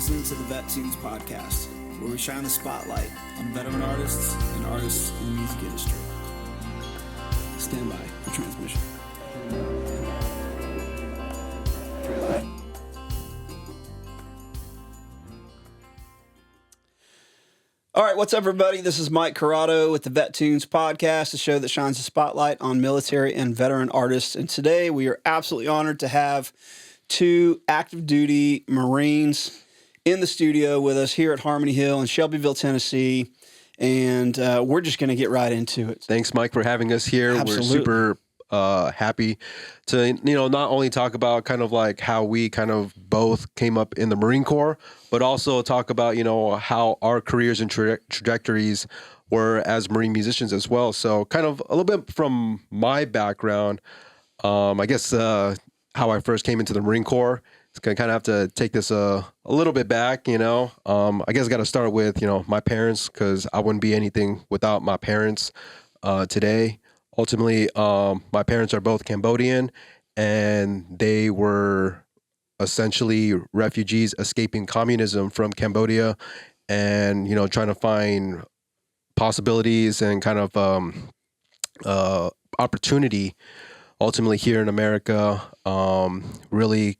listening to the VetTunes podcast, where we shine the spotlight on veteran artists and artists in the music industry. Stand by for transmission. All right, what's up, everybody? This is Mike Corrado with the VetTunes podcast, a show that shines the spotlight on military and veteran artists. And today we are absolutely honored to have two active duty Marines in the studio with us here at Harmony Hill in Shelbyville, Tennessee. And we're just going to get right into it. Thanks, Mike, for having us here. Absolutely. We're super happy to, not only talk about kind of like how we kind of both came up in the Marine Corps, but also talk about, how our careers and trajectories were as Marine musicians as well. So kind of a little bit from my background, I guess how I first came into the Marine Corps. It's going to kind of have to take this a little bit back, I guess I got to start with, my parents, because I wouldn't be anything without my parents today. Ultimately, my parents are both Cambodian, and they were essentially refugees escaping communism from Cambodia and, trying to find possibilities and kind of opportunity ultimately here in America, really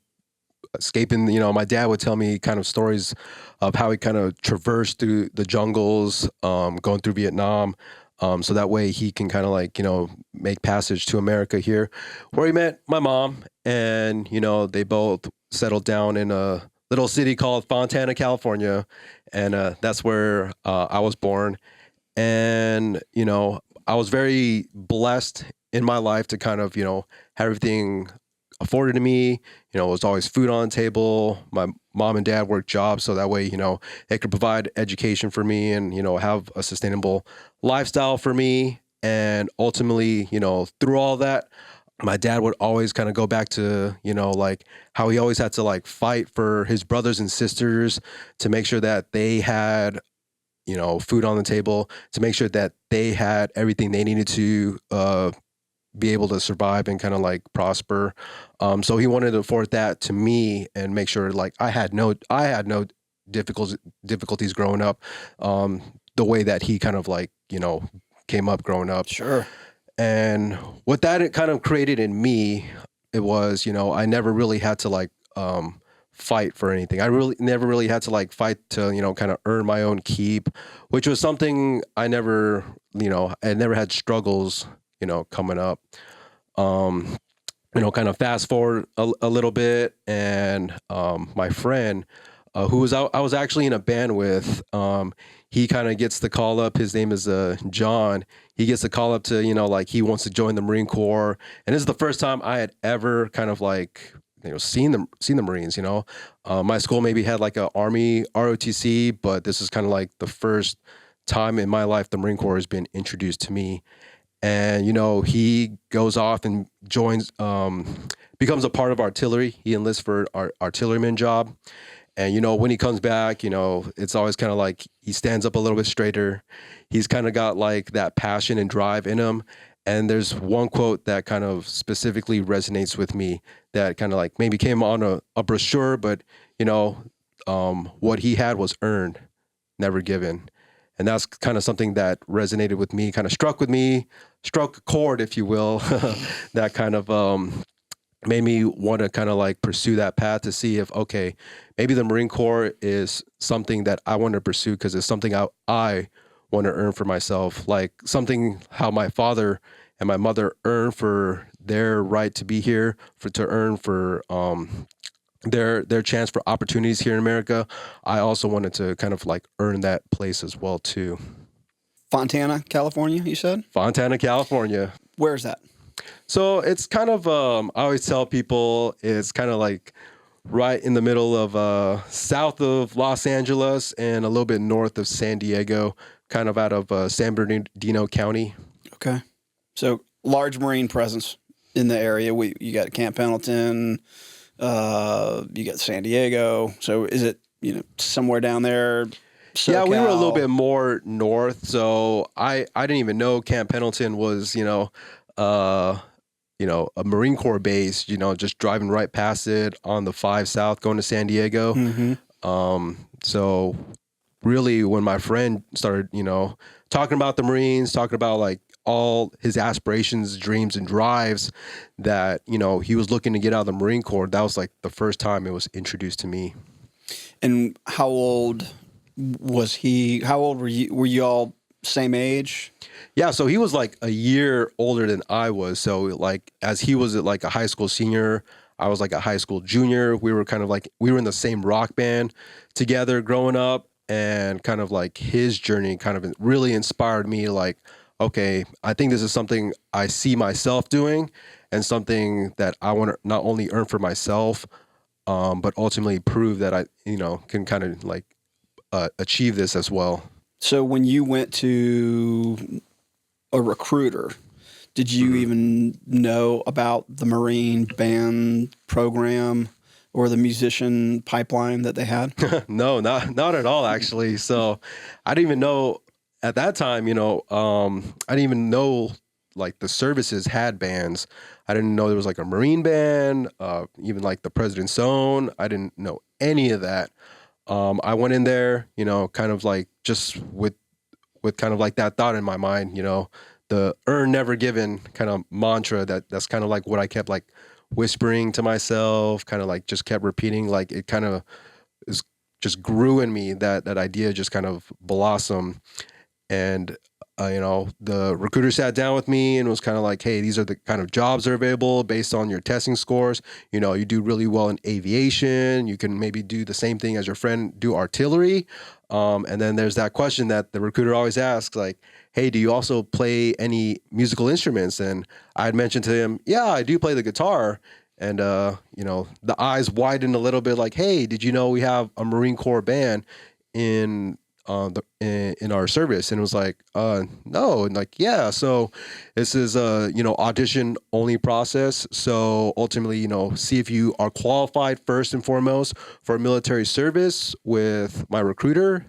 escaping. My dad would tell me kind of stories of how he kind of traversed through the jungles, going through Vietnam. So that way he can kind of like, make passage to America here, where he met my mom, and, they both settled down in a little city called Fontana, California. And that's where I was born. And, I was very blessed in my life to kind of, have everything afforded to me. It was always food on the table. My mom and dad worked jobs, so that way, they could provide education for me and, have a sustainable lifestyle for me. And ultimately, through all that, my dad would always kind of go back to, like how he always had to like fight for his brothers and sisters to make sure that they had, food on the table, to make sure that they had everything they needed to be able to survive and kind of like prosper. So he wanted to afford that to me and make sure like I had no difficulties growing up, the way that he kind of like, came up growing up. Sure. And what that it kind of created in me, it was, I never really had to like fight for anything. I really never really had to like fight to, kind of earn my own keep, which was something I never, I never had struggles, coming up. Kind of fast forward a little bit, and my friend, who was I was actually in a band with, he kind of gets the call up. His name is John. He gets the call up to, like he wants to join the Marine Corps. And this is the first time I had ever kind of like, seen the Marines. My school maybe had like a Army ROTC, but this is kind of like the first time in my life the Marine Corps has been introduced to me. And, he goes off and joins, becomes a part of artillery. He enlists for our artilleryman job. And, when he comes back, it's always kind of like he stands up a little bit straighter. He's kind of got like that passion and drive in him. And there's one quote that kind of specifically resonates with me that kind of like maybe came on a brochure, but, what he had was earned, never given. And that's kind of something that resonated with me, kind of struck a chord, if you will, that kind of made me want to kind of like pursue that path to see if, okay, maybe the Marine Corps is something that I want to pursue because it's something I want to earn for myself, like something how my father and my mother earned for their right to be here, to earn for their chance for opportunities here in America. I also wanted to kind of like earn that place as well too. Fontana, California, you said? Fontana, California. Where's that? So it's kind of, I always tell people it's kind of like right in the middle of south of Los Angeles and a little bit north of San Diego, kind of out of San Bernardino County. Okay. So large Marine presence in the area. You got Camp Pendleton, you got San Diego. So is it, somewhere down there? SoCal? Yeah, we were a little bit more north. So I didn't even know Camp Pendleton was, a Marine Corps base, just driving right past it on the 5 South going to San Diego. Mm-hmm. So really when my friend started, talking about the Marines, talking about like all his aspirations, dreams, and drives that, he was looking to get out of the Marine Corps, that was like the first time it was introduced to me. And how old was he? How old were you? Were you all same age? Yeah, so he was like a year older than I was. So like as he was like a high school senior, I was like a high school junior. We were kind of like, we were in the same rock band together growing up, and kind of like his journey kind of really inspired me like, okay, I think this is something I see myself doing and something that I want to not only earn for myself, but ultimately prove that I, can kind of like achieve this as well. So when you went to a recruiter, did you even know about the Marine band program or the musician pipeline that they had? No, not at all, actually. So I didn't even know at that time, I didn't even know like the services had bands. I didn't know there was like a Marine band, even like the President's Own. I didn't know any of that. I went in there, kind of like just with kind of like that thought in my mind, the earn never given kind of mantra that's kind of like what I kept like whispering to myself, kind of like just kept repeating, like it kind of just grew in me, that idea just kind of blossomed. And the recruiter sat down with me and was kind of like, hey, these are the kind of jobs that are available based on your testing scores. You do really well in aviation. You can maybe do the same thing as your friend, do artillery. And then there's that question that the recruiter always asks, like, hey, do you also play any musical instruments? And I had mentioned to him, yeah, I do play the guitar. And, the eyes widened a little bit like, hey, did you know we have a Marine Corps band in our service? And it was like, no. And like, yeah, so this is audition only process. So ultimately, see if you are qualified first and foremost for military service with my recruiter,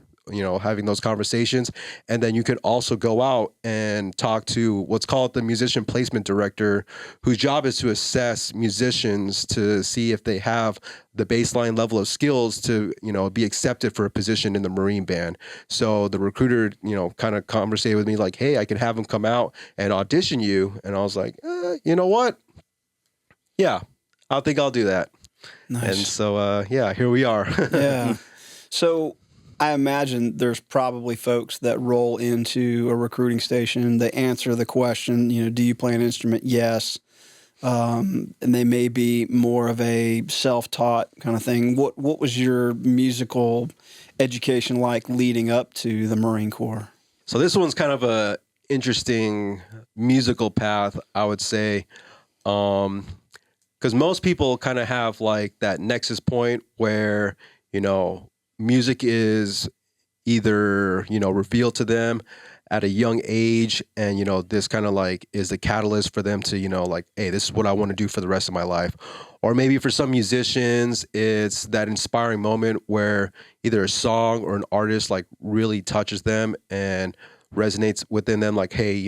having those conversations. And then you can also go out and talk to what's called the musician placement director, whose job is to assess musicians to see if they have the baseline level of skills to, be accepted for a position in the Marine band. So the recruiter, kind of conversated with me like, hey, I can have him come out and audition you. And I was like, you know what? Yeah, I think I'll do that. Nice. And so, here we are. Yeah. So I imagine there's probably folks that roll into a recruiting station. They answer the question, do you play an instrument? Yes. And they may be more of a self-taught kind of thing. What was your musical education like leading up to the Marine Corps? So this one's kind of a interesting musical path, I would say. Because most people kind of have like that nexus point where, music is either, revealed to them at a young age, and, this kind of like is the catalyst for them to, like, hey, this is what I want to do for the rest of my life. Or maybe for some musicians, it's that inspiring moment where either a song or an artist like really touches them and resonates within them. Like, hey,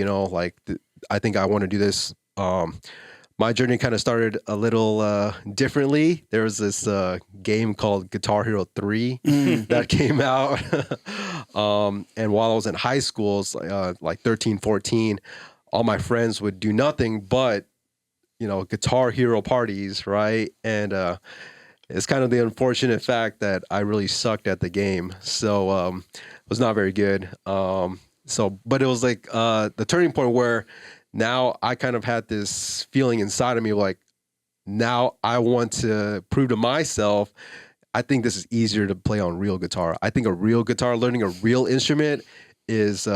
I think I want to do this. My journey kind of started a little differently. There was this game called Guitar Hero 3 that came out. And while I was in high school, like 13, 14, all my friends would do nothing but, Guitar Hero parties, right? And it's kind of the unfortunate fact that I really sucked at the game. So it was not very good. But it was like the turning point where now I kind of had this feeling inside of me, like, now I want to prove to myself, I think this is easier to play on real guitar. I think a real guitar, learning a real instrument is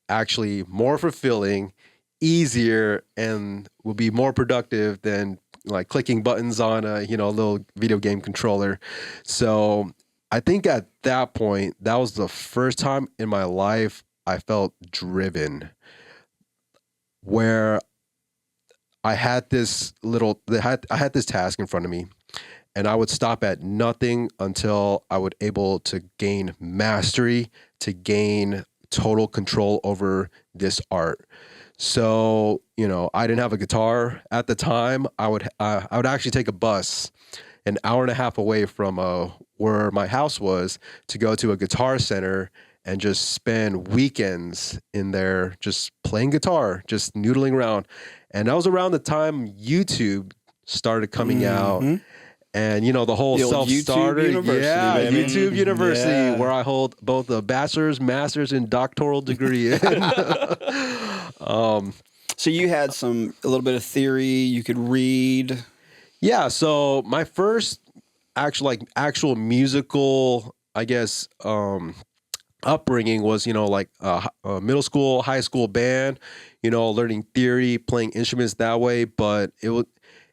actually more fulfilling, easier, and will be more productive than like clicking buttons on a, little video game controller. So I think at that point, that was the first time in my life I felt driven, where I had this task in front of me, and I would stop at nothing until I would able to gain mastery, to gain total control over this art. So, I didn't have a guitar at the time. I would actually take a bus an hour and a half away from where my house was to go to a guitar center and just spend weekends in there just playing guitar, just noodling around. And that was around the time YouTube started coming out. And, you know, the whole self-starter. Baby. YouTube University, where I hold both a bachelor's, master's, and doctoral degree. So you had a little bit of theory you could read. Yeah. So my first actual musical, I guess, upbringing was, you know, like a middle school, high school band, you know, learning theory, playing instruments that way. But it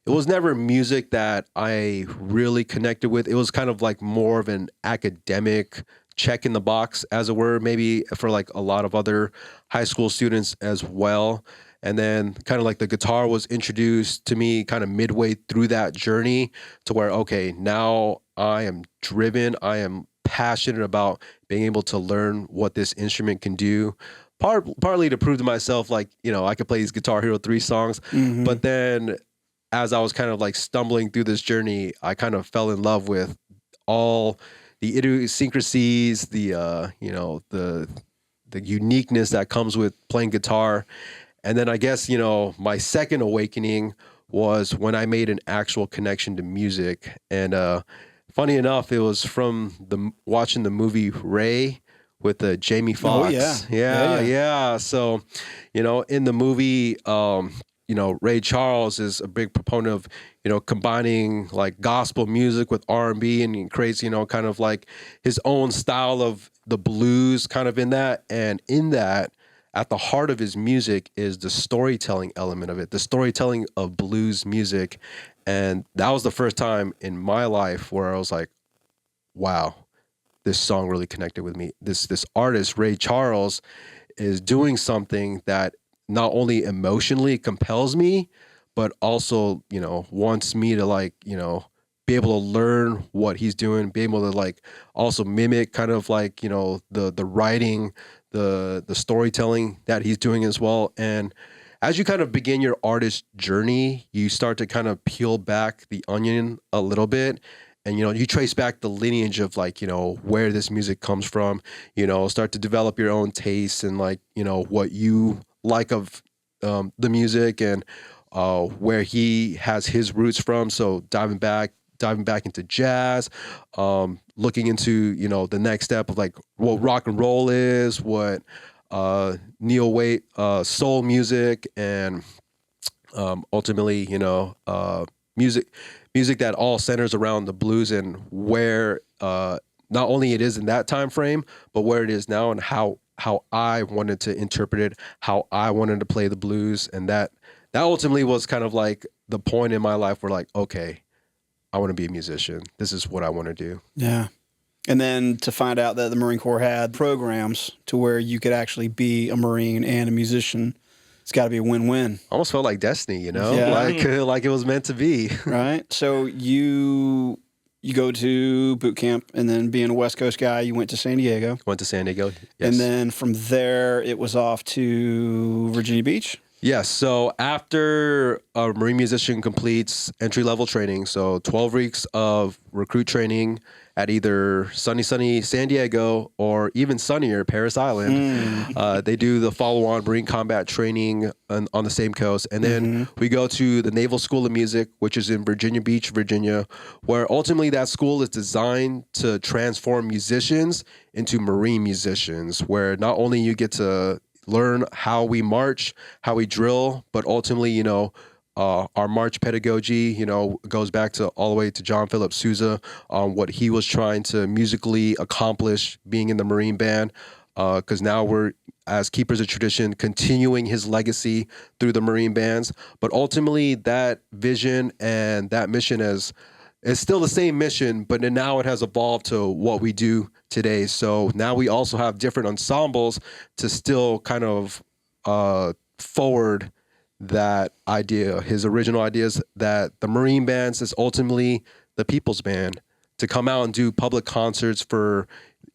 was never music that I really connected with. It was kind of like more of an academic check in the box, as it were, maybe for like a lot of other high school students as well. And then kind of like the guitar was introduced to me kind of midway through that journey to where, okay, now I am driven. I am passionate about being able to learn what this instrument can do. Partly to prove to myself, like, you know, I could play these Guitar Hero 3 songs. But then as I was kind of like stumbling through this journey, I kind of fell in love with all the idiosyncrasies, the uniqueness that comes with playing guitar. And then I guess, you know, my second awakening was when I made an actual connection to music. And funny enough, it was from watching the movie Ray with Jamie Foxx. Oh, yeah. So, you know, in the movie, you know, Ray Charles is a big proponent of, you know, combining like gospel music with R&B, and he creates, you know, kind of like his own style of the blues kind of in that. And in that, at the heart of his music is the storytelling element of it, the storytelling of blues music. And that was the first time in my life where I was like, wow, this song really connected with me. This artist, Ray Charles, is doing something that not only emotionally compels me, but also, you know, wants me to like, you know, be able to learn what he's doing, be able to like also mimic kind of like, you know, the writing, the storytelling that he's doing as well. And as you kind of begin your artist journey, you start to kind of peel back the onion a little bit. And, you know, you trace back the lineage of like, you know, where this music comes from, you know, start to develop your own tastes and like, you know, what you like of the music and where he has his roots from. So diving back into jazz, looking into, you know, the next step of like what rock and roll is, what neo wave soul music, and ultimately, you know, music that all centers around the blues and where not only it is in that time frame, but where it is now and how I wanted to interpret it, how I wanted to play the blues. And that ultimately was kind of like the point in my life where like, okay, I want to be a musician. This is what I want to do. Yeah. And then to find out that the Marine Corps had programs to where you could actually be a Marine and a musician, it's got to be a win-win. Almost felt like destiny, you know, Yeah. like it was meant to be. Right. So you go to boot camp, and then being a West Coast guy, you went to San Diego. Went to San Diego, yes. And then from there, it was off to Virginia Beach. Yes. So after a Marine musician completes entry-level training, so 12 weeks of recruit training at either sunny San Diego or even sunnier Paris Island, they do the follow-on Marine combat training on the same coast. And then we go to the Naval School of Music, which is in Virginia Beach, Virginia, where ultimately that school is designed to transform musicians into Marine musicians, where not only you get to learn how we march, how we drill, but ultimately, you know, our march pedagogy, you know, goes back to all the way to John Philip Sousa on what he was trying to musically accomplish being in the Marine band. Because now we're, as keepers of tradition, continuing his legacy through the Marine bands. But ultimately, that vision and that mission is still the same mission, but now it has evolved to what we do today. So now we also have different ensembles to still kind of forward that idea, his original ideas, that the Marine bands is ultimately the people's band, to come out and do public concerts for,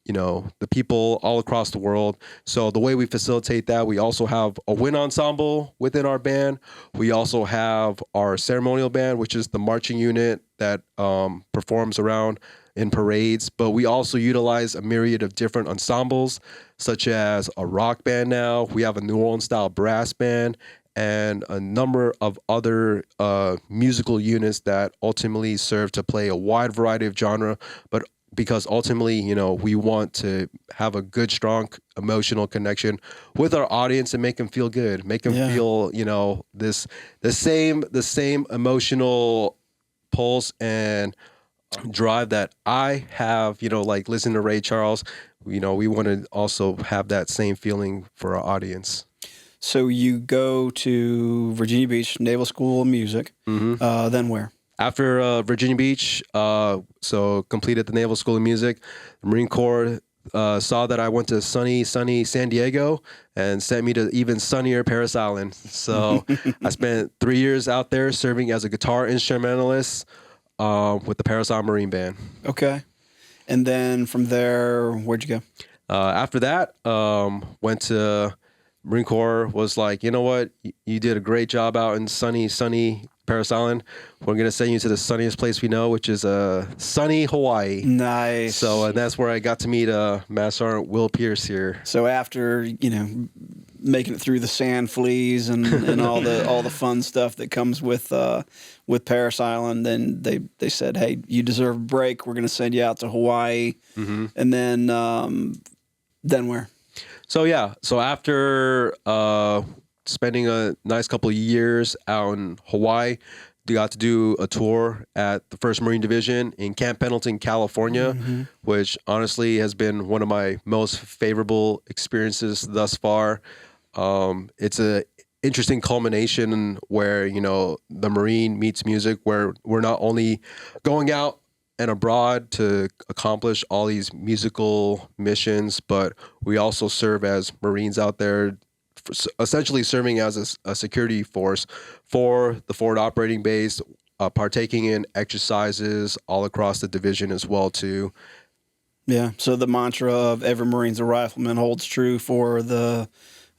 you know, the people all across the world. So the way we facilitate that, we also have a wind ensemble within our band. We also have our ceremonial band, which is the marching unit that performs around in parades, but we also utilize a myriad of different ensembles, such as a rock band now. We have a New Orleans style brass band and a number of other musical units that ultimately serve to play a wide variety of genre, but because ultimately, you know, we want to have a good, strong emotional connection with our audience and make them feel good, make them feel, you know, the same emotional pulse and drive that I have, you know, like listening to Ray Charles. You know, we want to also have that same feeling for our audience. So you go to Virginia Beach Naval School of Music, then where? After Virginia Beach, so completed the Naval School of Music, the Marine Corps saw that I went to sunny San Diego and sent me to even sunnier Parris Island. So I spent 3 years out there serving as a guitar instrumentalist with the Parris Island Marine Band. Okay. And then from there, where'd you go? After that, went to Marine Corps, was like, you know what? You did a great job out in sunny Parris Island. We're going to send you to the sunniest place we know, which is sunny Hawaii. Nice. So that's where I got to meet Master Sergeant Will Pierce here. So after, you know, making it through the sand fleas and all the fun stuff that comes with Parris Island, then they said, hey, you deserve a break. We're going to send you out to Hawaii. And then where? So after spending a nice couple of years out in Hawaii, we got to do a tour at the 1st Marine Division in Camp Pendleton, California, which honestly has been one of my most favorable experiences thus far. It's a interesting culmination where, you know, the Marine meets music, where we're not only going out and abroad to accomplish all these musical missions, but we also serve as Marines out there, essentially serving as a security force for the forward operating base, partaking in exercises all across the division as well too. Yeah. So the mantra of every Marine's a rifleman holds true for the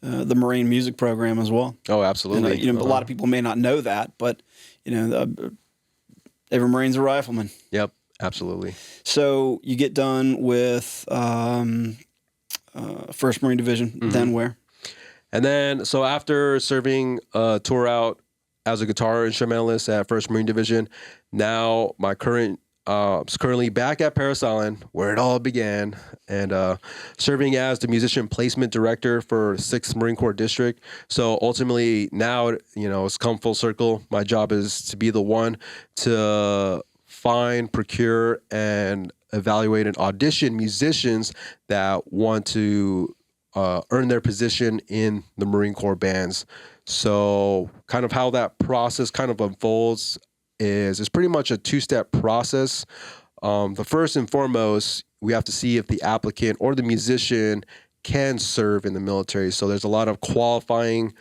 Marine music program as well. Oh, absolutely. And, you know, a lot of people may not know that, but you know, every Marine's a rifleman. Yep. Absolutely. So you get done with 1st Marine Division, then where? And then, so after serving a tour out as a guitar instrumentalist at 1st Marine Division, now my currently back at Parris Island, where it all began, and serving as the musician placement director for 6th Marine Corps District. So ultimately now, you know, it's come full circle. My job is to be the one to find, procure, and evaluate and audition musicians that want to earn their position in the Marine Corps bands. So kind of how that process kind of unfolds is pretty much a 2-step process. The first and foremost, we have to see if the applicant or the musician can serve in the military. So there's a lot of qualifying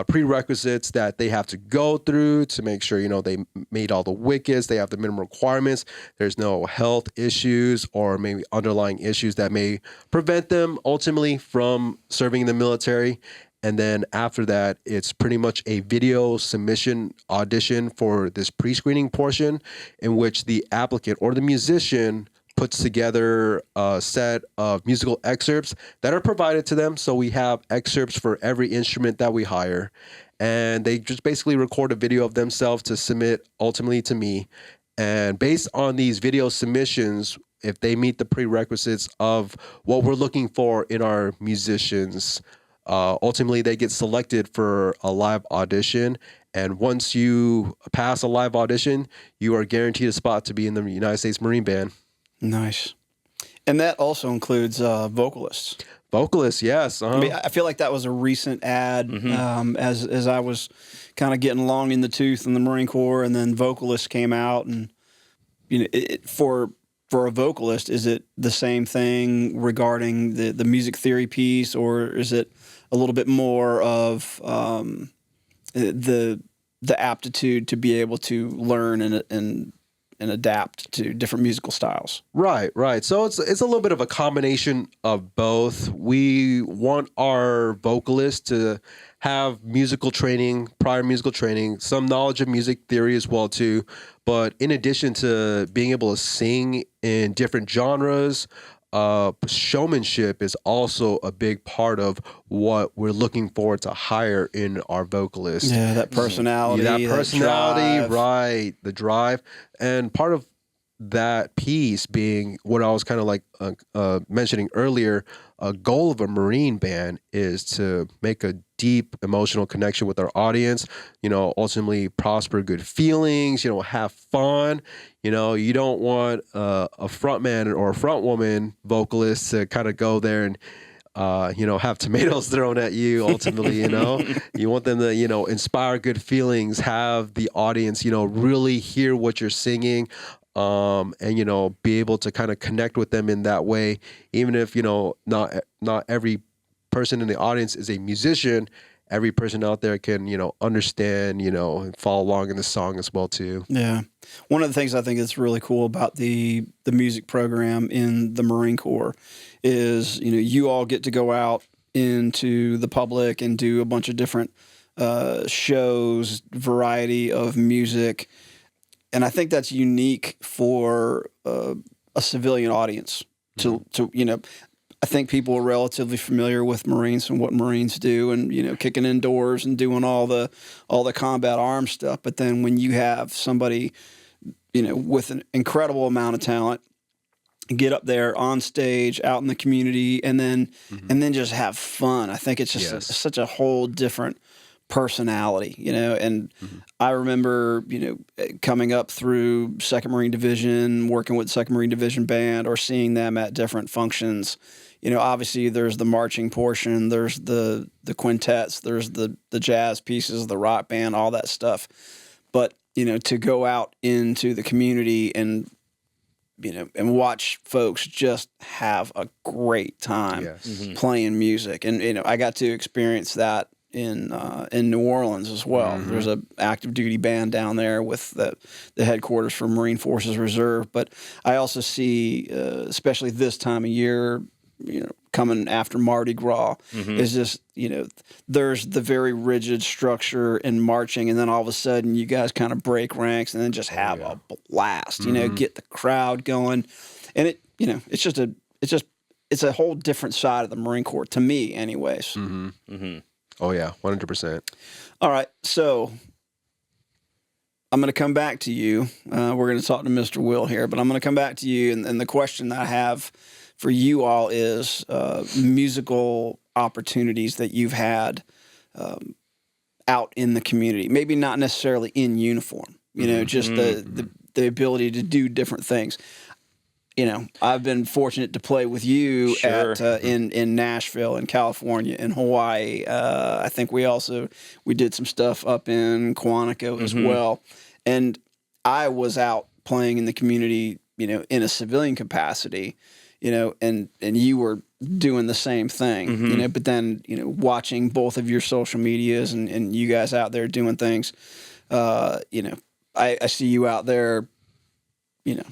prerequisites that they have to go through to make sure, you know, they made all the wickets, they have the minimum requirements, there's no health issues or maybe underlying issues that may prevent them ultimately from serving in the military. And then after that, it's pretty much a video submission audition for this pre-screening portion in which the applicant or the musician puts together a set of musical excerpts that are provided to them. So we have excerpts for every instrument that we hire, and they just basically record a video of themselves to submit ultimately to me. And based on these video submissions, if they meet the prerequisites of what we're looking for in our musicians, ultimately they get selected for a live audition. And once you pass a live audition, you are guaranteed a spot to be in the United States Marine Band. Nice. And that also includes vocalists. Vocalists, yes. I mean, I feel like that was a recent ad as I was kind of getting long in the tooth in the Marine Corps, and then vocalists came out. And you know, for a vocalist, is it the same thing regarding the music theory piece, or is it a little bit more of the aptitude to be able to learn and and adapt to different musical styles. Right. So it's a little bit of a combination of both. We want our vocalists to have prior musical training, some knowledge of music theory as well too. But in addition to being able to sing in different genres, showmanship is also a big part of what we're looking for to hire in our vocalists. Yeah, that personality. That personality, drive. right? The drive, and part of that piece being what I was kind of like mentioning earlier. A goal of a Marine band is to make a deep emotional connection with our audience. Ultimately prosper good feelings. Have fun. You don't want a frontman or a frontwoman vocalist to kind of go there and have tomatoes thrown at you. Ultimately, you want them to inspire good feelings. Have the audience really hear what you're singing. And be able to kind of connect with them in that way, even if not every person in the audience is a musician. Every person out there can understand and follow along in the song as well too. Yeah, one of the things I think that's really cool about the music program in the Marine Corps is you all get to go out into the public and do a bunch of different shows, variety of music. And I think that's unique for a civilian audience. I think people are relatively familiar with Marines and what Marines do, and kicking indoors and doing all the combat arms stuff. But then when you have somebody with an incredible amount of talent get up there on stage, out in the community, and then just have fun, I think it's just such a whole different personality, and I remember, coming up through 2nd Marine Division, working with 2nd Marine Division band, or seeing them at different functions. Obviously there's the marching portion, there's the quintets, there's the jazz pieces, the rock band, all that stuff. But, to go out into the community and watch folks just have a great time playing music. And, I got to experience that in New Orleans as well. There's a active duty band down there with the headquarters for Marine Forces Reserve. But I also see, especially this time of year, coming after Mardi Gras, is just, there's the very rigid structure in marching, and then all of a sudden you guys kind of break ranks and then just have a blast, get the crowd going. And it's a whole different side of the Marine Corps, to me anyways. Oh yeah, 100%. All right, so I'm going to come back to you. We're going to talk to Mr. Will here, but I'm going to come back to you, and the question that I have for you all is musical opportunities that you've had out in the community. Maybe not necessarily in uniform, just the ability to do different things. I've been fortunate to play with you in Nashville, in California, in Hawaii. I think we did some stuff up in Quantico as well. And I was out playing in the community, in a civilian capacity, and you were doing the same thing, but then, watching both of your social medias and you guys out there doing things, I see you out there,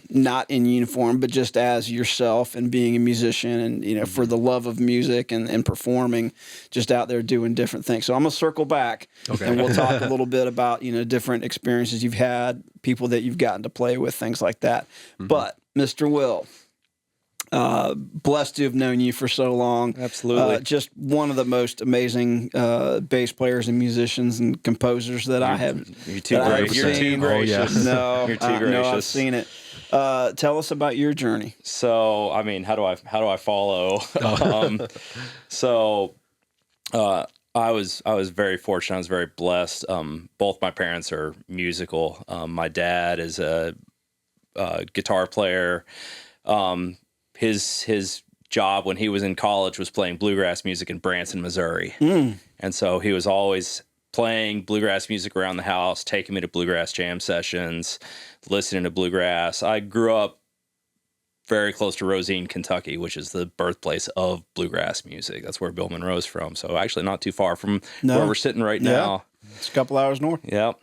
not in uniform, but just as yourself and being a musician and, for the love of music and performing, just out there doing different things. So I'm going to circle back and we'll talk a little bit about, different experiences you've had, people that you've gotten to play with, things like that. But Mr. Will, blessed to have known you for so long. Absolutely. Just one of the most amazing bass players and musicians and composers that I have. You're too gracious. You're too gracious. No, you're too gracious. No, I've seen it. Tell us about your journey. So, I mean, how do I follow? I was very fortunate. I was very blessed. Both my parents are musical. My dad is a guitar player. His job when he was in college was playing bluegrass music in Branson, Missouri. And so he was always playing bluegrass music around the house, taking me to bluegrass jam sessions, listening to bluegrass. I grew up very close to Rosine, Kentucky, which is the birthplace of bluegrass music. That's where Bill Monroe's from. So actually not too far from where we're sitting right now. It's a couple hours north. Yep.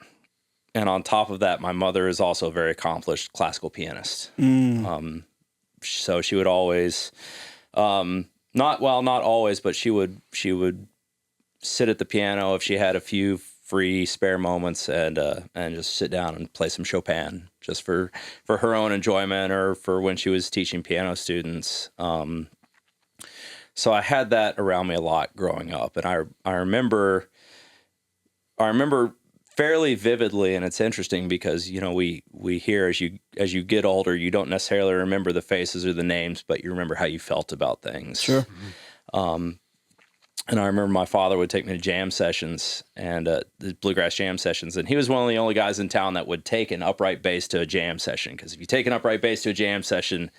on top of that, my mother is also a very accomplished classical pianist. So she would always, not always, but she would sit at the piano if she had a few free spare moments and just sit down and play some Chopin just for her own enjoyment or for when she was teaching piano students. So I had that around me a lot growing up, and I remember fairly vividly, and it's interesting because, you know, we hear as you get older, you don't necessarily remember the faces or the names, but you remember how you felt about things. Sure. And I remember my father would take me to jam sessions and the bluegrass jam sessions, and he was one of the only guys in town that would take an upright bass to a jam session. Because if you take an upright bass to a jam session,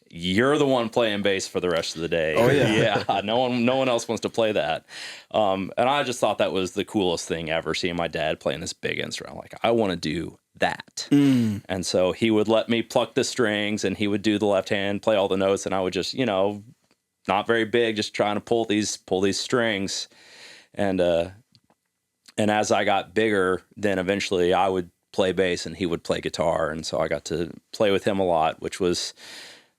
you're the one playing bass for the rest of the day. Oh yeah, yeah. No one else wants to play that. And I just thought that was the coolest thing ever, seeing my dad playing this big instrument. I'm like, I want to do that. And so he would let me pluck the strings, and he would do the left hand, play all the notes, and I would just, you know, not very big, just trying to pull these strings. And as I got bigger, then eventually I would play bass and he would play guitar. And so I got to play with him a lot, which was,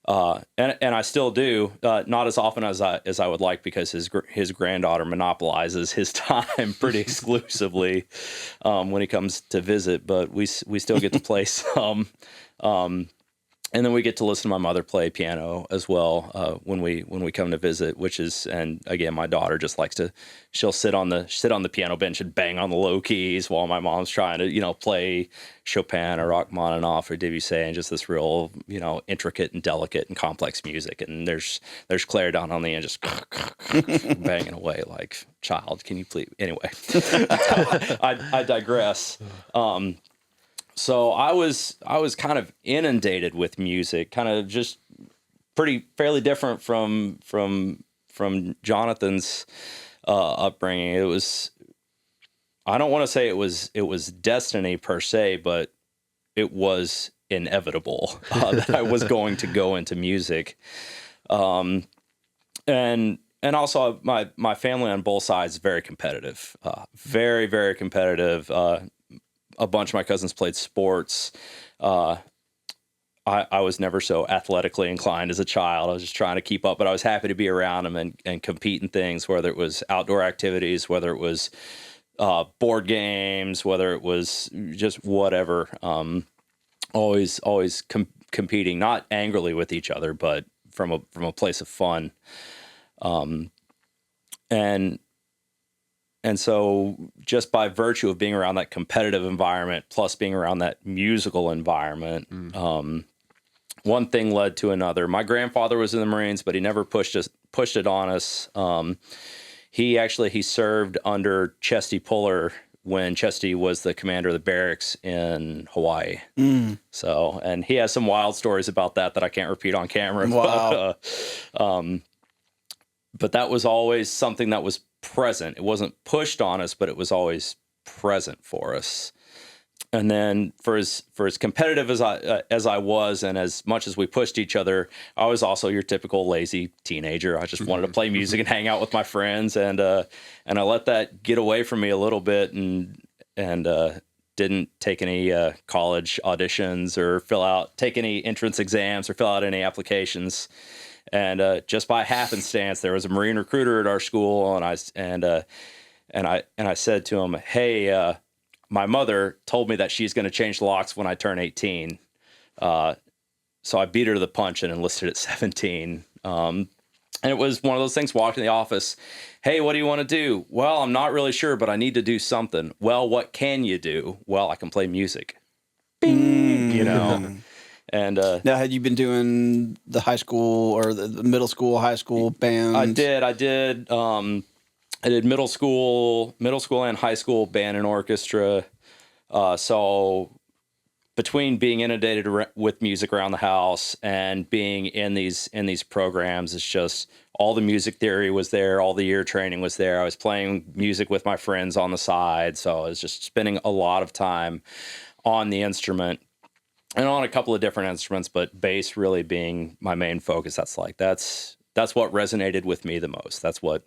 and I still do, not as often as I would like, because his granddaughter monopolizes his time pretty exclusively, when he comes to visit, but we still get to play some, and then we get to listen to my mother play piano as well, when we come to visit, which is, and again, my daughter just likes to, she'll sit on the piano bench and bang on the low keys while my mom's trying to, you know, play Chopin or Rachmaninoff or Debussy, and just this real, you know, intricate and delicate and complex music. And there's Claire down on the end just banging away like, child, can you please? Anyway, I digress. So I was kind of inundated with music, kind of just fairly different from Jonathan's upbringing. It was, I don't want to say it was destiny per se, but it was inevitable that I was going to go into music. And also my family on both sides is very competitive, very, very competitive. A bunch of my cousins played sports. I was never so athletically inclined as a child. I was just trying to keep up, but I was happy to be around them and compete in things, whether it was outdoor activities, whether it was board games, whether it was just whatever. Always competing, not angrily with each other, but from a place of fun. And so just by virtue of being around that competitive environment, plus being around that musical environment, one thing led to another. My grandfather was in the Marines, but he never pushed it on us. He served under Chesty Puller when Chesty was the commander of the barracks in Hawaii. So, and he has some wild stories about that I can't repeat on camera. Wow. But that was always something that was present. It wasn't pushed on us, but it was always present for us. And then for as competitive as I was, and as much as we pushed each other, I was also your typical lazy teenager. I just wanted to play music and hang out with my friends, and I let that get away from me a little bit, and didn't take any college auditions or take any entrance exams or fill out any applications. And just by happenstance, there was a Marine recruiter at our school, and I said to him, "Hey, my mother told me that she's going to change the locks when I turn 18." So I beat her to the punch and enlisted at 17. And it was one of those things. Walked in the office, "Hey, what do you want to do?" "Well, I'm not really sure, but I need to do something." "Well, what can you do?" "Well, I can play music." Bing, you know. And now, had you been doing the high school or the middle school, high school band? I did. I did middle school and high school band and orchestra. So between being inundated with music around the house and being in these programs, it's just all the music theory was there, all the ear training was there. I was playing music with my friends on the side, so I was just spending a lot of time on the instrument. And on a couple of different instruments, but bass really being my main focus. That's that's what resonated with me the most. That's what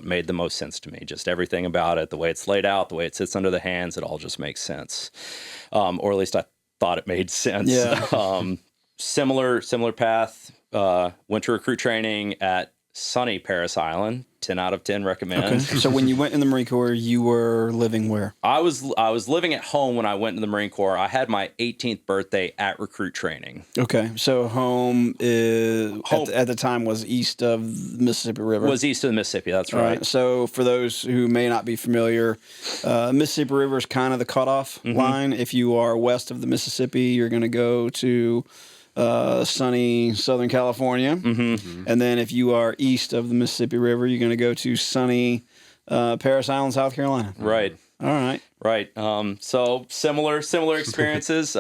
made the most sense to me. Just everything about it, the way it's laid out, the way it sits under the hands, it all just makes sense. Or at least I thought it made sense. Yeah. Similar path. Went to recruit training at sunny Paris Island. 10 out of 10 recommend. Okay. So when you went in the Marine Corps, you were living where? I was living at home when I went to the Marine Corps. I had my 18th birthday at recruit training. Okay. So home at the time was east of the Mississippi River. Was east of the Mississippi, that's right. So for those who may not be familiar, Mississippi River is kind of the cutoff line. If you are west of the Mississippi, you're going to go to sunny Southern California. And then if you are east of the Mississippi River, you're going to go to sunny Paris Island, South Carolina. Right. All right. Right. So similar experiences.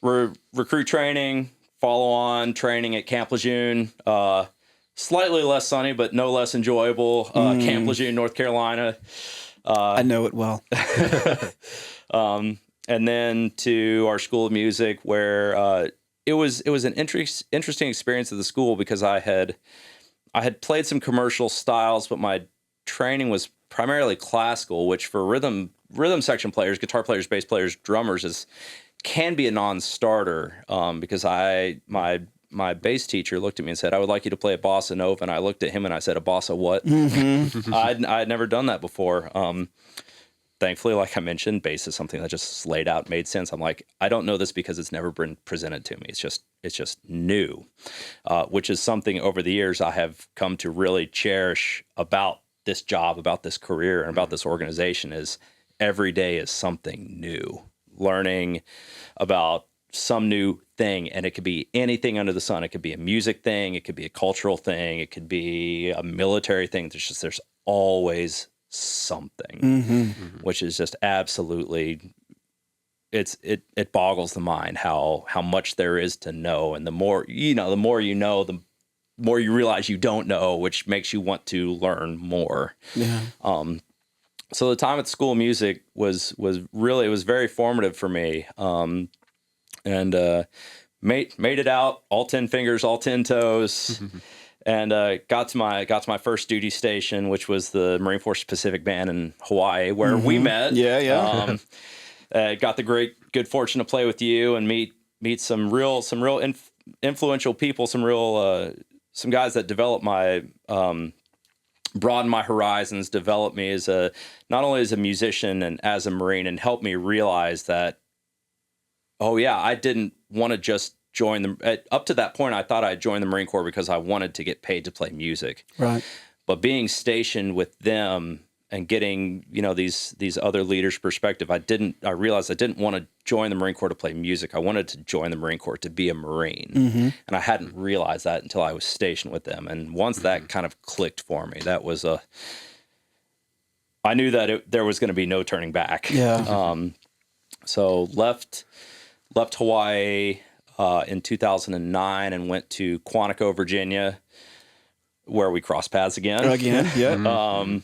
Recruit training, follow on training at Camp Lejeune. Slightly less sunny, but no less enjoyable. Camp Lejeune, North Carolina. I know it well. And then to our School of Music, where it was an interesting experience at the school, because I had played some commercial styles, but my training was primarily classical, which for rhythm section players, guitar players, bass players, drummers can be a non-starter, because my bass teacher looked at me and said, "I would like you to play a bossa nova," and I looked at him and I said, "A bossa what?" I'd never done that before. Thankfully, like I mentioned, bass is something that just laid out, made sense. I'm like, I don't know this because it's never been presented to me. It's just new, which is something over the years I have come to really cherish about this job, about this career, and about this organization. Is every day is something new, learning about some new thing, and it could be anything under the sun. It could be a music thing, it could be a cultural thing, it could be a military thing. There's always something, which is just absolutely, it boggles the mind how much there is to know. And the more you know, the more you realize you don't know, which makes you want to learn more. Yeah. So the time at the School of Music was really, it was very formative for me. And made it out, all 10 fingers, all 10 toes. And got to my first duty station, which was the Marine Force Pacific Band in Hawaii, where we met. Yeah. Got the good fortune to play with you and meet some real influential people, some guys that developed broadened my horizons, developed me not only as a musician and as a Marine, and helped me realize that, oh yeah, I didn't want to just join them. Up to that point, I thought I'd join the Marine Corps because I wanted to get paid to play music. Right. But being stationed with them and getting, these other leaders' perspective, I realized I didn't want to join the Marine Corps to play music. I wanted to join the Marine Corps to be a Marine. And I hadn't realized that until I was stationed with them. And once that kind of clicked for me, I knew that there was going to be no turning back. Yeah. So left Hawaii in 2009 and went to Quantico, Virginia, where we crossed paths again. Yeah.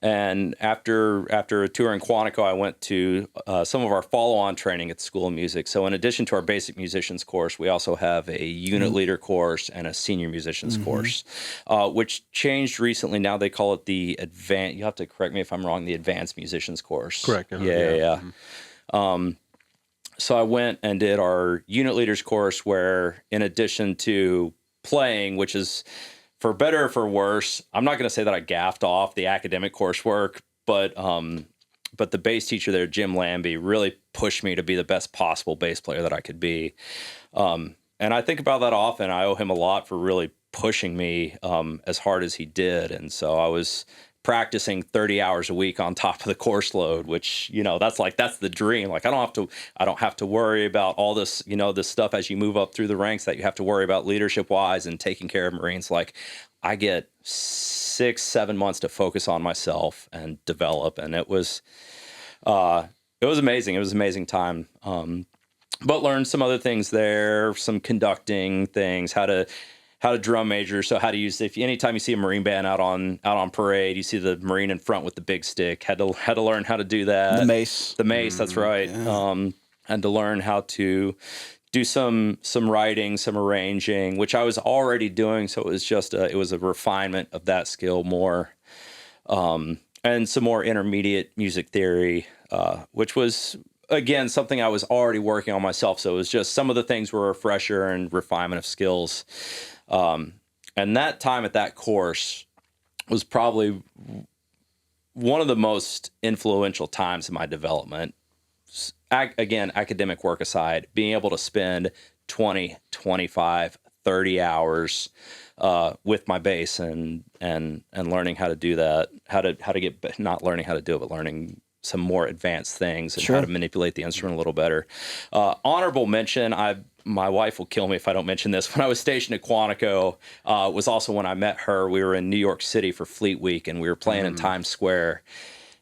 And after a tour in Quantico, I went to some of our follow-on training at the School of Music. So in addition to our basic musicians course, we also have a unit leader course and a senior musicians course, which changed recently. Now they call it the advanced. You have to correct me if I'm wrong. The advanced musicians course. Correct. Yeah. So I went and did our unit leaders course, where in addition to playing, which is for better or for worse, I'm not going to say that I gaffed off the academic coursework, but the bass teacher there, Jim Lambie, really pushed me to be the best possible bass player that I could be. And I think about that often. I owe him a lot for really pushing me as hard as he did. And so I was practicing 30 hours a week on top of the course load, which, that's the dream. Like I don't have to worry about all this, this stuff as you move up through the ranks that you have to worry about leadership wise and taking care of Marines. Like I get 6-7 months to focus on myself and develop. And it was amazing. It was an amazing time. But learned some other things there, some conducting things, how to drum major, so how to use, anytime you see a Marine band out on parade, you see the Marine in front with the big stick, had to learn how to do that. The mace, that's right. Yeah. And to learn how to do some writing, some arranging, which I was already doing. So it was just it was a refinement of that skill more, and some more intermediate music theory, which was, again, something I was already working on myself. So it was just some of the things were a refresher and refinement of skills. And that time at that course was probably one of the most influential times in my development. Again, academic work aside, being able to spend 20, 25, 30 hours with my bass and learning how to do that, how to get, not learning how to do it, but learning some more advanced things and how to manipulate the instrument a little better. Honorable mention, my wife will kill me if I don't mention this. When I was stationed at Quantico, was also when I met her. We were in New York City for Fleet Week, and we were playing in Times Square.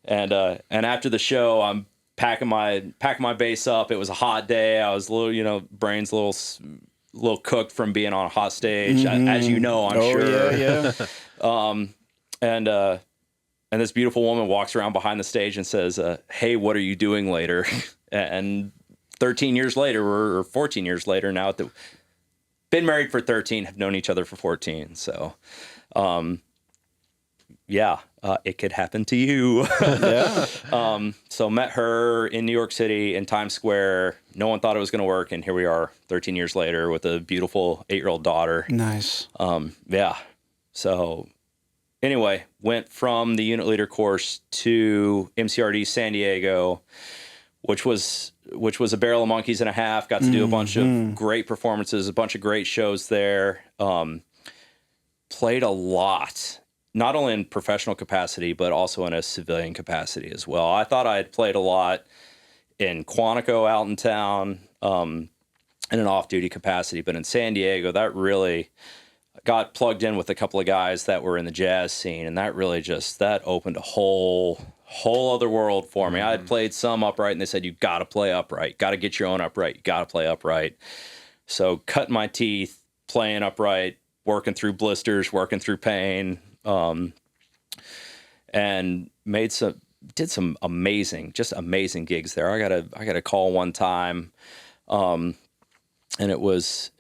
And after the show, I'm packing my bass up. It was a hot day. I was a little, brains a little cooked from being on a hot stage, as you know, I'm sure. Yeah. And this beautiful woman walks around behind the stage and says, "Hey, what are you doing later?" And 13 years later, or 14 years later now, been married for 13, have known each other for 14. So, it could happen to you. So met her in New York City in Times Square. No one thought it was going to work. And here we are 13 years later with a beautiful 8-year-old daughter. Nice. So anyway, went from the unit leader course to MCRD San Diego, which was a barrel of monkeys and a half. Got to do a bunch of great performances, a bunch of great shows there. Played a lot, not only in professional capacity, but also in a civilian capacity as well. I thought I had played a lot in Quantico out in town, in an off-duty capacity, but in San Diego, that really got plugged in with a couple of guys that were in the jazz scene, and that really that opened a whole other world for me. I had played some upright, and they said, "You got to play upright, got to get your own upright, you got to play upright." So cutting my teeth, playing upright, working through blisters, working through pain, and did some amazing gigs there. I got a call one time, and it was,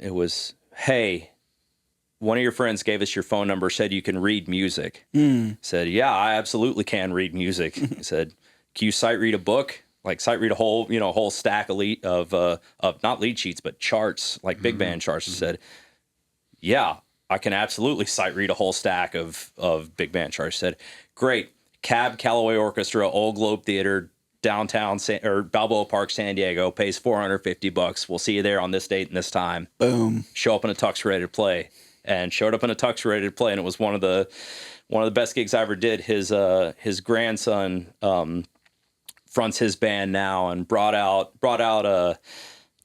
"Hey, one of your friends gave us your phone number, said you can read music." Said, "Yeah, I absolutely can read music." He said, "Can you sight read a book? Like sight read a whole stack of not lead sheets, but charts, like big band charts." He said, "Yeah, I can absolutely sight read a whole stack of big band charts." He said, "Great. Cab Callaway Orchestra, Old Globe Theater, downtown Balboa Park, San Diego, pays $450. We'll see you there on this date and this time." Boom. Show up in a tux, ready to play. And showed up in a tux, ready to play, and it was one of the best gigs I ever did. His grandson fronts his band now, and brought out a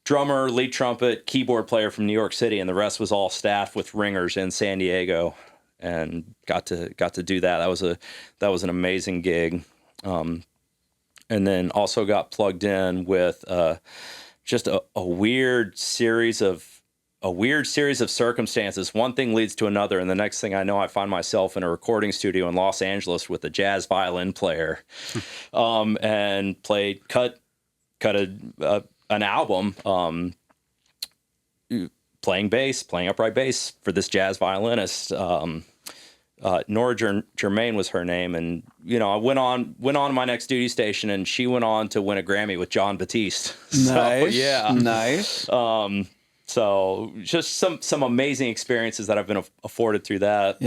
drummer, lead trumpet, keyboard player from New York City, and the rest was all staffed with ringers in San Diego, and got to do that. That was an amazing gig, and then also got plugged in with just a weird series of circumstances. One thing leads to another, and the next thing I know, I find myself in a recording studio in Los Angeles with a jazz violin player, and cut an album, playing upright bass for this jazz violinist. Nora Germain was her name, and I went on to my next duty station, and she went on to win a Grammy with John Batiste. Nice. So just some amazing experiences that I've been afforded through that.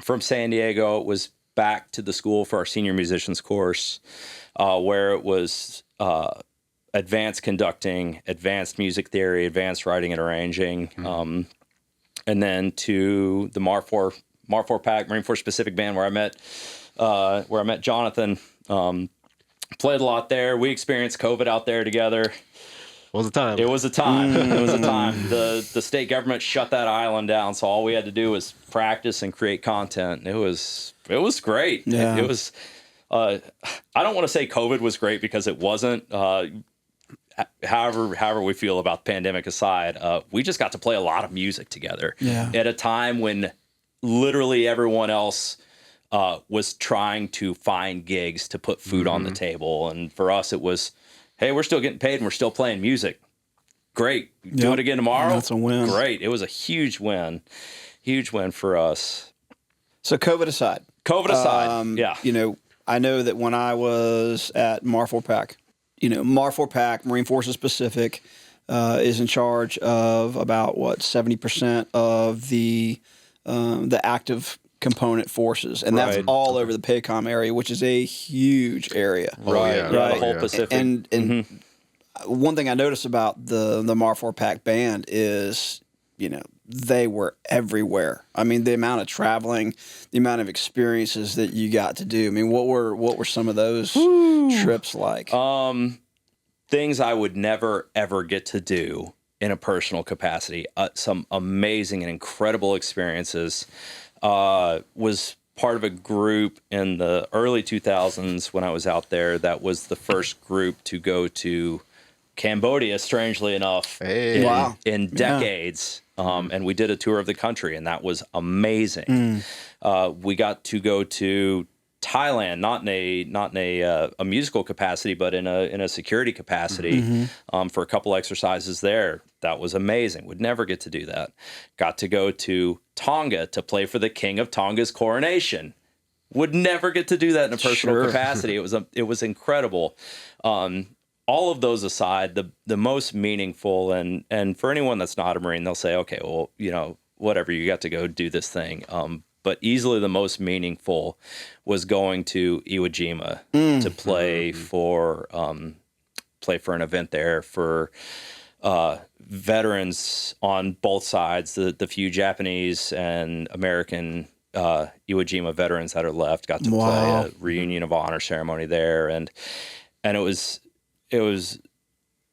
From San Diego, it was back to the school for our senior musicians course, where it was advanced conducting, advanced music theory, advanced writing and arranging, and then to the MAR4 PAC, Marine Force Pacific Band, where I met Jonathan. Played a lot there. We experienced COVID out there together. It was a time. It was a time. The state government shut that island down, so all we had to do was practice and create content. It was great. Yeah. It was. I don't want to say COVID was great, because it wasn't. However we feel about the pandemic aside, we just got to play a lot of music together at a time when literally everyone else was trying to find gigs to put food on the table, and for us it was, hey, we're still getting paid and we're still playing music. great. Do it again tomorrow. That's a win. Great. It was a huge win for us. So COVID aside, yeah. You know, I know that when I was at MAR4PAC, you know, MAR4PAC, Marine Forces Pacific, is in charge of about 70% of the active component forces, and that's all over the PACOM area, which is a huge area. Right. The whole Pacific. And one thing I noticed about the MAR4PAC band is, you know, they were everywhere. I mean, the amount of traveling, the amount of experiences that you got to do. I mean, what were some of those trips like? Things I would never, ever get to do in a personal capacity. Some amazing and incredible experiences. Was part of a group in the early 2000s when I was out there. That was the first group to go to Cambodia, strangely enough, in decades. And we did a tour of the country, and that was amazing. We got to go to Thailand, not in a musical capacity, but in a security capacity, for a couple exercises there. That was amazing. Would never get to do that. Got to go to Tonga to play for the King of Tonga's coronation. Would never get to do that in a personal capacity. It was incredible. All of those aside, the most meaningful, and for anyone that's not a Marine, they'll say, okay, well, you know, whatever, you got to go do this thing. But easily the most meaningful was going to Iwo Jima to play for an event there for veterans on both sides, the few Japanese and American Iwo Jima veterans that are left. Got to play a reunion of honor ceremony there, and it was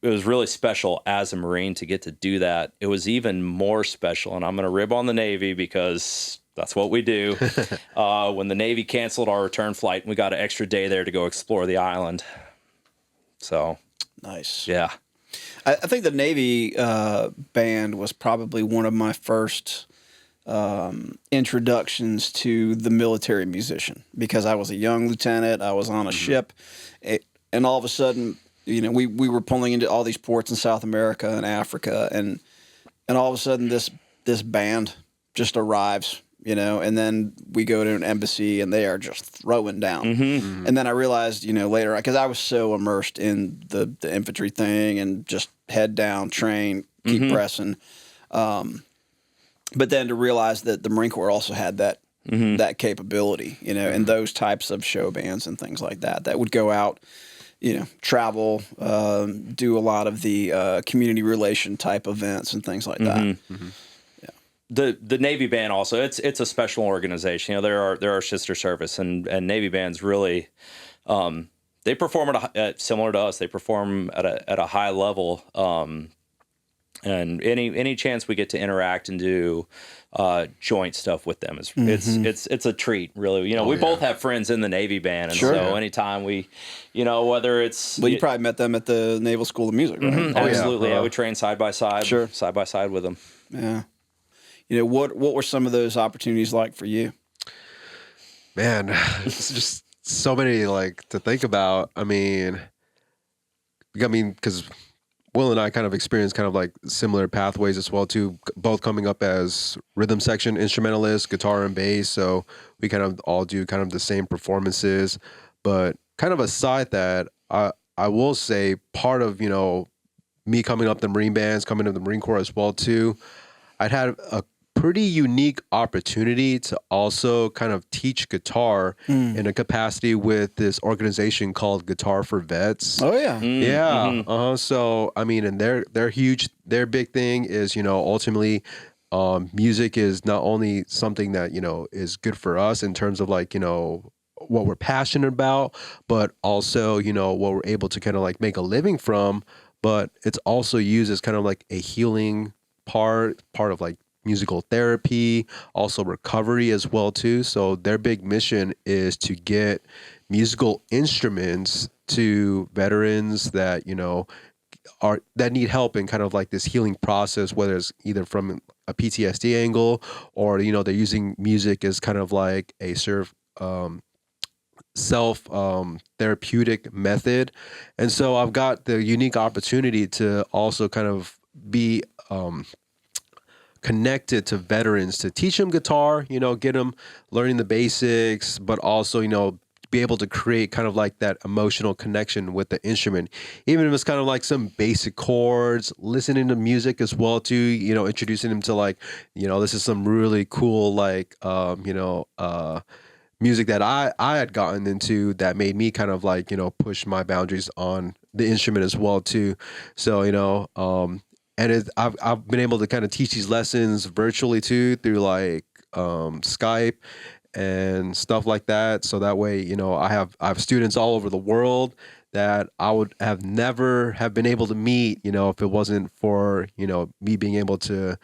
really special as a Marine to get to do that. It was even more special, and I'm going to rib on the Navy because that's what we do. When the Navy canceled our return flight, we got an extra day there to go explore the island. So nice. Yeah. I think the Navy band was probably one of my first introductions to the military musician, because I was a young lieutenant. I was on a ship, and all of a sudden, you know, we were pulling into all these ports in South America and Africa, and all of a sudden this band just arrives, you know, and then we go to an embassy and they are just throwing down. And then I realized, you know, later, because I was so immersed in the infantry thing and just head down, train, keep pressing. But then to realize that the Marine Corps also had that capability, you know, and those types of show bands and things like that would go out, you know, travel, do a lot of the community relation type events and things like that. The Navy band also, it's a special organization. You know, there are sister service, and Navy bands really, they perform similar to us. They perform at a high level, and any chance we get to interact and do joint stuff with them is it's a treat, really. You know, we both have friends in the Navy band, and so anytime we, you know, whether it's you probably met them at the Naval School of Music, right? Absolutely, yeah. We train side by side with them. Yeah. You know, what were some of those opportunities like for you? Man, it's just so many like to think about. I mean, because Will and I kind of experienced kind of like similar pathways as well too, both coming up as rhythm section instrumentalists, guitar and bass. So we kind of all do kind of the same performances. But kind of aside that, I will say part of, you know, me coming up the Marine bands, coming to the Marine Corps as well too, I'd had a pretty unique opportunity to also kind of teach guitar in a capacity with this organization called Guitar for Vets. Oh yeah. Yeah. So I mean, and they're huge. Their big thing is, you know, ultimately music is not only something that, you know, is good for us in terms of like, you know, what we're passionate about, but also, you know, what we're able to kind of like make a living from, but it's also used as kind of like a healing part of like musical therapy, also recovery as well too. So their big mission is to get musical instruments to veterans that, you know, that need help in kind of like this healing process, whether it's either from a PTSD angle or, you know, they're using music as kind of like a self therapeutic method. And so I've got the unique opportunity to also kind of be connected to veterans to teach them guitar, get them learning the basics, but also, be able to create kind of like that emotional connection with the instrument, even if it's kind of like some basic chords, listening to music as well too, introducing them to like, this is some really cool, like, music that I had gotten into that made me kind of like, push my boundaries on the instrument as well too. So, and I've been able to kind of teach these lessons virtually too, through like Skype and stuff like that. So that way, I have students all over the world that I would have never have been able to meet, if it wasn't for, me being able to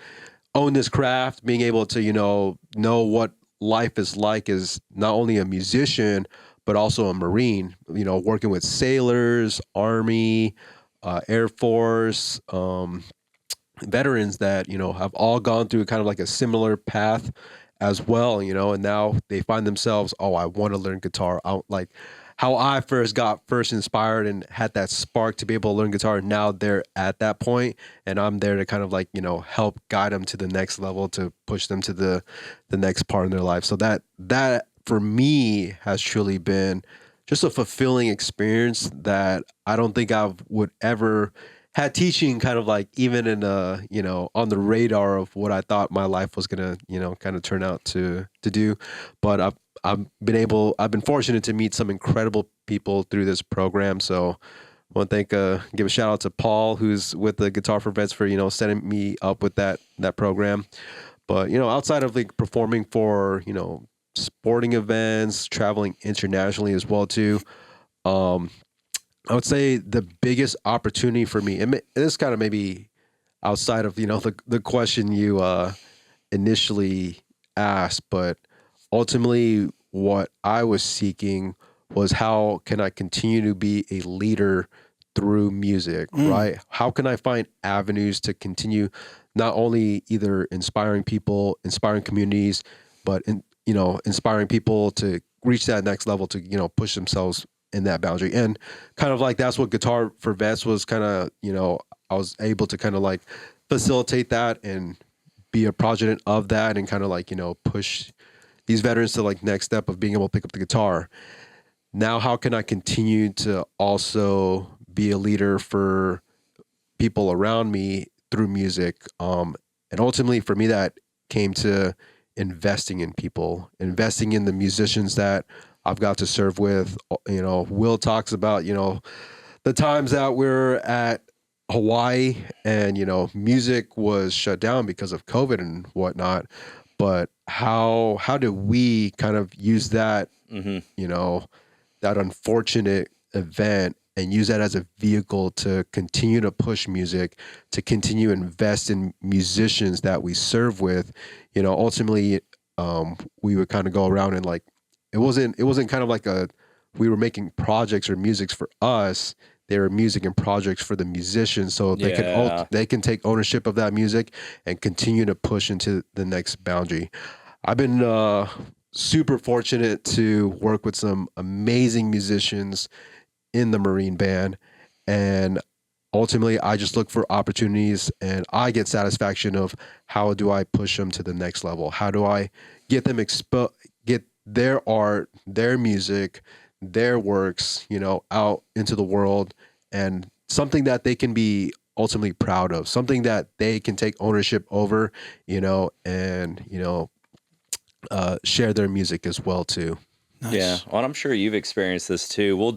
own this craft, being able to, know what life is like as not only a musician, but also a Marine, working with sailors, Army, Air Force, veterans that, have all gone through kind of like a similar path as well, and now they find themselves, oh, I want to learn guitar. Like how I got inspired and had that spark to be able to learn guitar. Now they're at that point, and I'm there to kind of like, help guide them to the next level, to push them to the next part in their life. So that for me has truly been just a fulfilling experience that I don't think I would ever had teaching kind of like even in on the radar of what I thought my life was gonna kind of turn out to do. But I've been fortunate to meet some incredible people through this program. So I want to give a shout out to Paul, who's with the Guitar for Vets, for setting me up with that program. But outside of like performing for sporting events, traveling internationally as well too. I would say the biggest opportunity for me, and this kind of maybe outside of the question you initially asked, but ultimately what I was seeking was, how can I continue to be a leader through music, right? How can I find avenues to continue not only either inspiring people, inspiring communities, but inspiring people to reach that next level, to push themselves in that boundary. And kind of like that's what Guitar for Vets was kind of, I was able to kind of like facilitate that and be a progeny of that, and kind of like, push these veterans to like next step of being able to pick up the guitar. Now, how can I continue to also be a leader for people around me through music? And ultimately for me, that came to investing in people, investing in the musicians that I've got to serve with. Will talks about, the times that we're at Hawaii and, music was shut down because of COVID and whatnot. But how do we kind of use that, that unfortunate event and use that as a vehicle to continue to push music, to continue to invest in musicians that we serve with? Ultimately, we would kind of go around and like, it wasn't kind of like we were making projects or musics for us. They were music and projects for the musicians, so they can take ownership of that music and continue to push into the next boundary. I've been super fortunate to work with some amazing musicians in the Marine Band, and ultimately I just look for opportunities, and I get satisfaction of how do I push them to the next level? How do I get them get their art, their music, their works, out into the world, and something that they can be ultimately proud of, something that they can take ownership over, and, share their music as well too. Nice. Yeah. Well, I'm sure you've experienced this too. We'll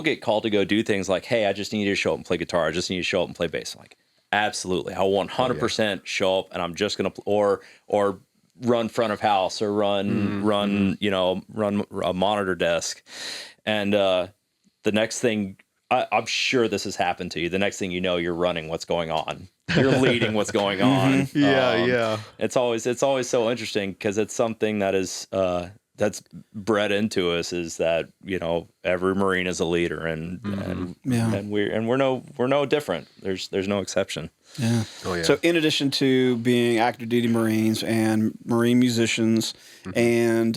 get called to go do things like, hey, I just need you to show up and play guitar. I just need you to show up and play bass. I'm like, absolutely. I'll 100% show up, and I'm just going to, or run front of house, or run a monitor desk. And the next thing, I'm sure this has happened to you. The next thing you know, you're running what's going on. You're leading what's going on. Yeah. It's always so interesting, because it's something that is that's bred into us, is that every Marine is a leader, and we're no different. There's no exception. Yeah. Oh, yeah. So in addition to being active duty Marines and Marine musicians and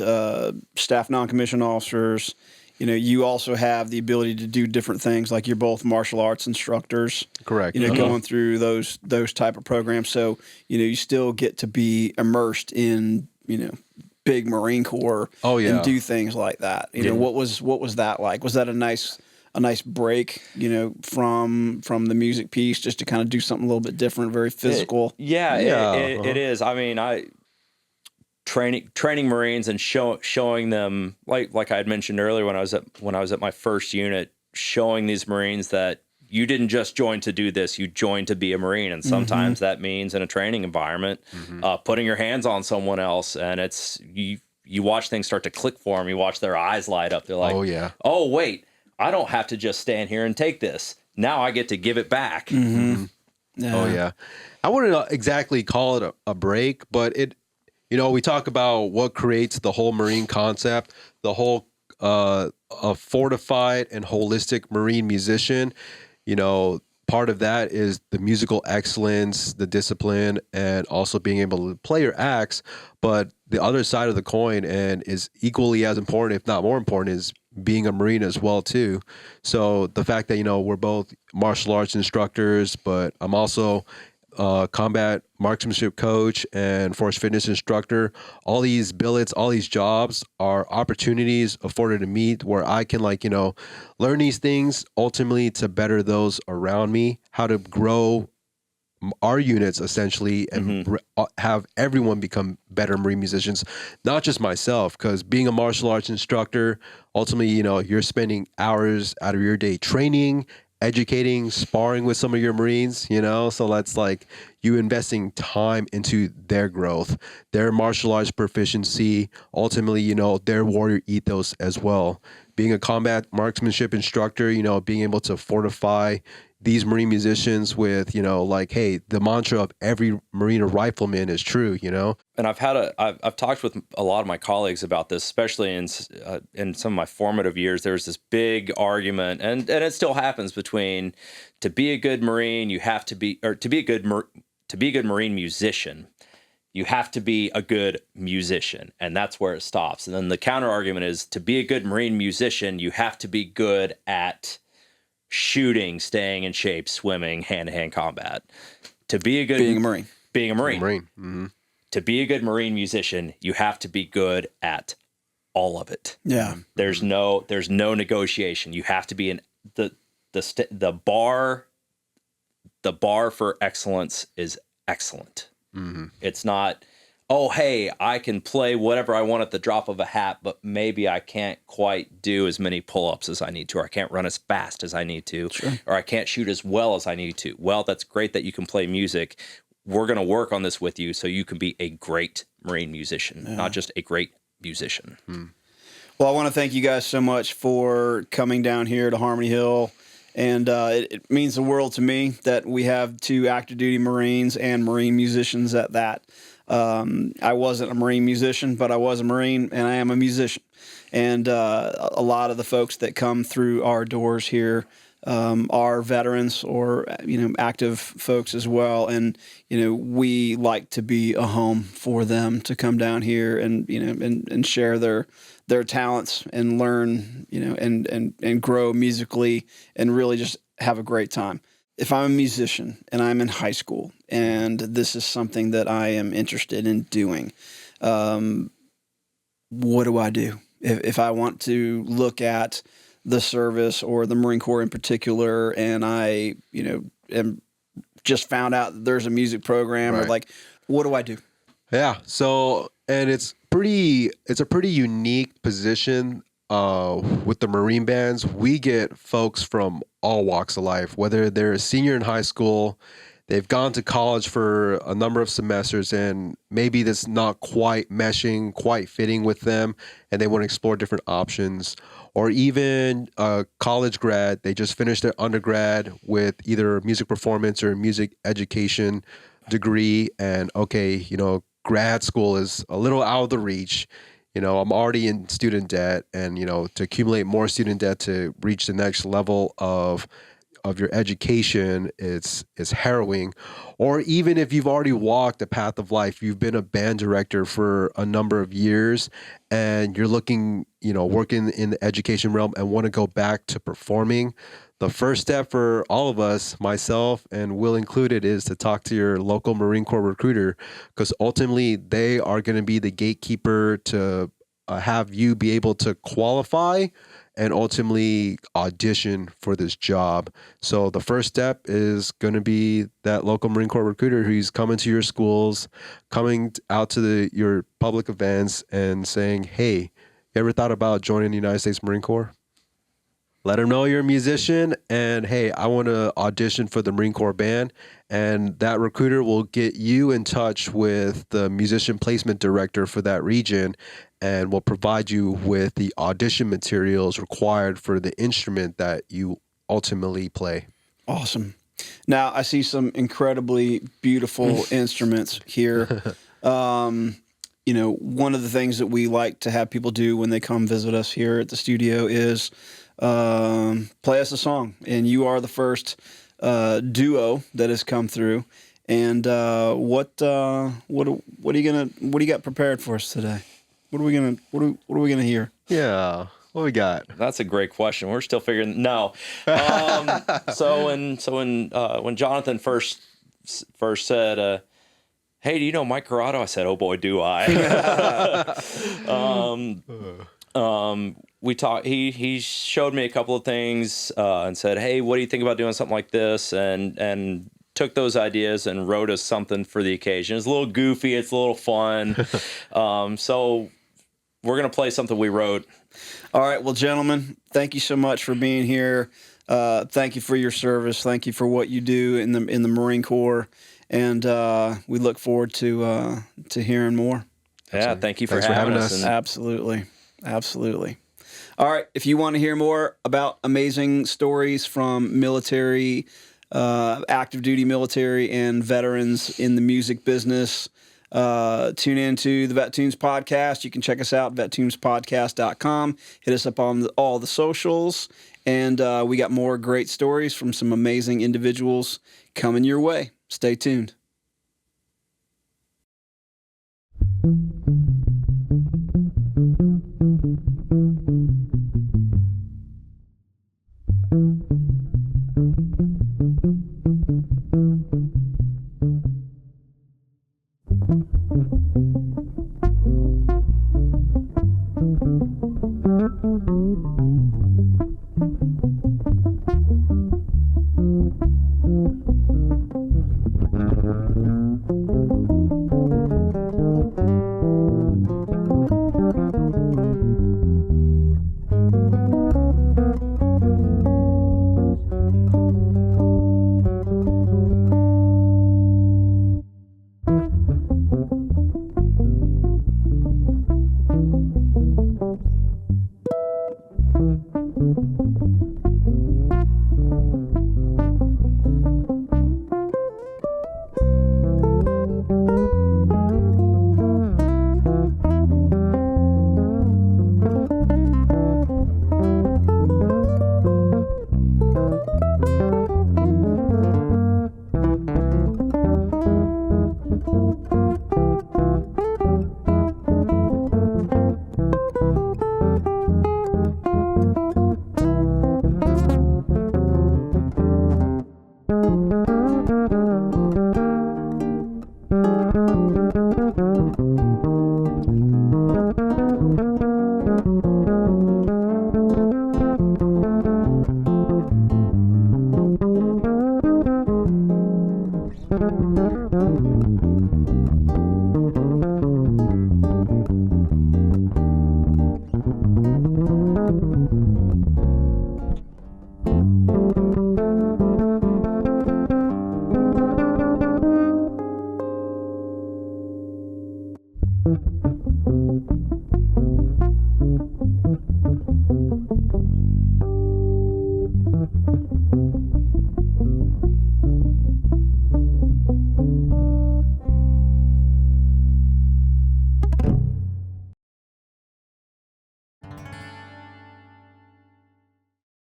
staff non-commissioned officers, you also have the ability to do different things. Like you're both martial arts instructors. Correct. Going through those type of programs. So, you still get to be immersed in, big Marine Corps. Oh, yeah. And do things like that. What was that like? Was that a nice break, from the music piece, just to kind of do something a little bit different, very physical? It is. I mean, training Marines and showing them, like I had mentioned earlier when I was at my first unit, showing these Marines that you didn't just join to do this, you joined to be a Marine. And sometimes that means in a training environment, putting your hands on someone else, and it's you watch things start to click for them. You watch their eyes light up. They're like, oh yeah, oh wait, I don't have to just stand here and take this. Now I get to give it back. Yeah. Oh yeah. I wouldn't exactly call it a break, but it, we talk about what creates the whole Marine concept, the whole a fortified and holistic Marine musician. Part of that is the musical excellence, the discipline, and also being able to play your acts. But the other side of the coin, and is equally as important, if not more important, is being a Marine as well too. So the fact that we're both martial arts instructors, but I'm also combat marksmanship coach and force fitness instructor. All these billets, all these jobs are opportunities afforded to me where I can learn these things ultimately to better those around me, how to grow our units essentially, and have everyone become better Marine musicians, not just myself, because being a martial arts instructor, ultimately, you're spending hours out of your day training, educating, sparring with some of your Marines, so that's like you investing time into their growth, their martial arts proficiency, ultimately, their warrior ethos as well. Being a combat marksmanship instructor, being able to fortify these Marine musicians with, hey, the mantra of every Marine rifleman is true, And I've talked with a lot of my colleagues about this, especially in some of my formative years. There was this big argument, and it still happens, between to be a good Marine, you have to be, or to be a good Marine musician, you have to be a good musician, and that's where it stops. And then the counter argument is, to be a good Marine musician, you have to be good at shooting, staying in shape, swimming, hand-to-hand combat. To be a good being a Marine. Mm-hmm. To be a good Marine musician, you have to be good at all of it. Yeah. There's no negotiation. You have to be in the bar for excellence is excellent. Mm-hmm. It's not, oh, hey, I can play whatever I want at the drop of a hat, but maybe I can't quite do as many pull-ups as I need to, or I can't run as fast as I need to, or I can't shoot as well as I need to. Well, that's great that you can play music. We're going to work on this with you so you can be a great Marine musician, not just a great musician. Well, I want to thank you guys so much for coming down here to Harmony Hill. And it means the world to me that we have two active duty Marines and Marine musicians at that. I wasn't a Marine musician, but I was a Marine, and I am a musician. And a lot of the folks that come through our doors here are veterans or active folks as well. And we like to be a home for them to come down here and and share their talents and learn and grow musically and really just have a great time. If I'm a musician and I'm in high school and this is something that I am interested in doing, what do I do? If I want to look at the service or the Marine Corps in particular, and I, am just found out that there's a music program, or what do I do? Yeah. So, and it's a pretty unique position. With the Marine bands, we get folks from all walks of life, whether they're a senior in high school, they've gone to college for a number of semesters, and maybe that's not quite meshing, quite fitting with them, and they want to explore different options. Or even a college grad, they just finished their undergrad with either a music performance or music education degree, and grad school is a little out of the reach. I'm already in student debt, and, to accumulate more student debt to reach the next level of of your education, it's harrowing. Or even if you've already walked the path of life, you've been a band director for a number of years, and you're looking, working in the education realm and want to go back to performing. The first step for all of us, myself and Will included, is to talk to your local Marine Corps recruiter, because ultimately they are going to be the gatekeeper to have you be able to qualify and ultimately audition for this job. So the first step is going to be that local Marine Corps recruiter who's coming to your schools, coming out to your public events and saying, hey, you ever thought about joining the United States Marine Corps? Let them know you're a musician and, hey, I want to audition for the Marine Corps band. And that recruiter will get you in touch with the musician placement director for that region and will provide you with the audition materials required for the instrument that you ultimately play. Awesome. Now, I see some incredibly beautiful instruments here. One of the things that we like to have people do when they come visit us here at the studio is play us a song, and you are the first duo that has come through. And what do you got prepared for us today? What are we gonna hear? Yeah, what we got? That's a great question. We're still figuring. No, so when Jonathan first said, "Hey, do you know Mike Corrado?" I said, "Oh boy, do I." We talked. He showed me a couple of things and said, "Hey, what do you think about doing something like this?" And took those ideas and wrote us something for the occasion. It's a little goofy. It's a little fun. So we're gonna play something we wrote. All right. Well, gentlemen, thank you so much for being here. Thank you for your service. Thank you for what you do in the Marine Corps, and we look forward to hearing more. Yeah. Thank you for having us. Absolutely. All right. If you want to hear more about amazing stories from military, active duty military, and veterans in the music business, tune into the VetTunes podcast. You can check us out, vettunespodcast.com. Hit us up on all the socials, and we got more great stories from some amazing individuals coming your way. Stay tuned.